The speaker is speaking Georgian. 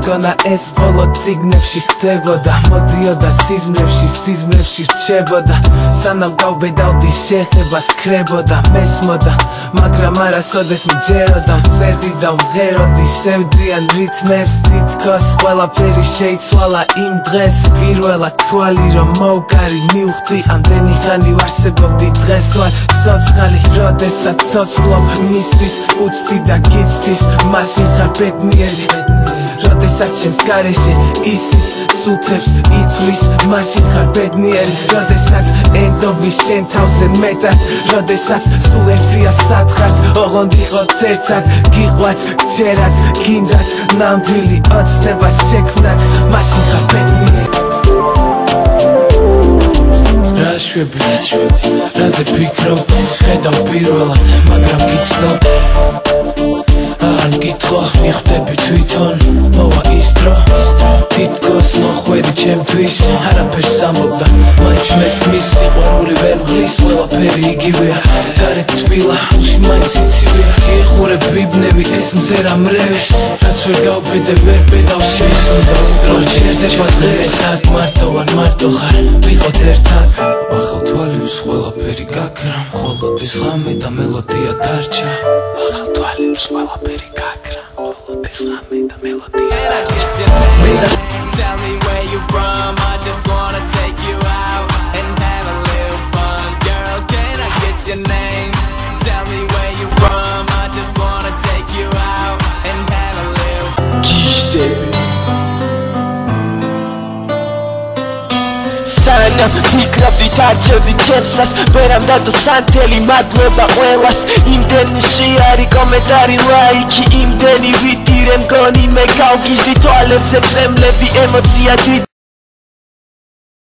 მეგონა ეს ბოლო ციგნებში ხდებოდა მოდიოდა სიზმრებში რჩებოდა სანამ გავბედავდი შეხებას ქრებოდა მესმოდა მაგრამ არასოდეს მჯეროდა მწერდი და ვღეროდი სევდიან რითმებს თითქოს ყველაფერი შეიცვალა იმ დღეს პირველად თვალი რომ მოვკარი მივხვდი ამდენი ხანი ვარსებობდი დღეს ვარ ცოცხალი როდესაც ცოცხლობ მისთვის უცდი და გიცდის მაშინ ხარ ბედნიერი როდესაც შენს გარეშე ისიც წუთებს ითვლის მაშინ ხარ ბედნიერი როდესაც ენდობი შენ თავზე მეტად როდესაც სულ ერთია სათხართ ოღონდ იყოთ ერთად გიყვათ გჯერათ გინდათ ნამდვილი ოცნება შექმნათ მაშინ ხარ ბედნიერი რა შვები რაზე ფიქრობ ხედავ პირველად მაგრამ გიცნობ აღარ მკითხო მიხვდები თვითონ მოვა ის დრო თითქოს მოხვედი ჩემთვის არაფერს ამბობდა მაინც მესმის სიყვარული ვერ მღლის ყველაფერი იგივეა გარეთ თბილა ულში მაინც იცივია იხურებ ბიბნები ეს მზერა მრევს რაც ვერ გავბედე ვერ ბედავ შენს რო ჩერდება დღეს აქ მარტო ვარ მარტო ხარ ვიყოთ ერთად ახალ თვალებს ყველაფერი გაქრა მხოლოდ ეს ღამე და მელოდია დარჩა ახალ თვალებს ყველაფერი გაქრა მხოლოდ ეს ღამე და მელოდია დარჩა Tell me where you from, I just wanna take you out and have a little fun. Girl, can I get your name? Tell me where you from, I just wanna take you out and have a little Sana, მიკრობდი დარჩევდი ჩემსას ვერამ დადო სანთელი მადლობა ყველას იმდენი შეარი კომენტარი ლაიქი იმდენი ვიდირე მგონი მე გავგიზდი თვალებზე წემლები ემოცია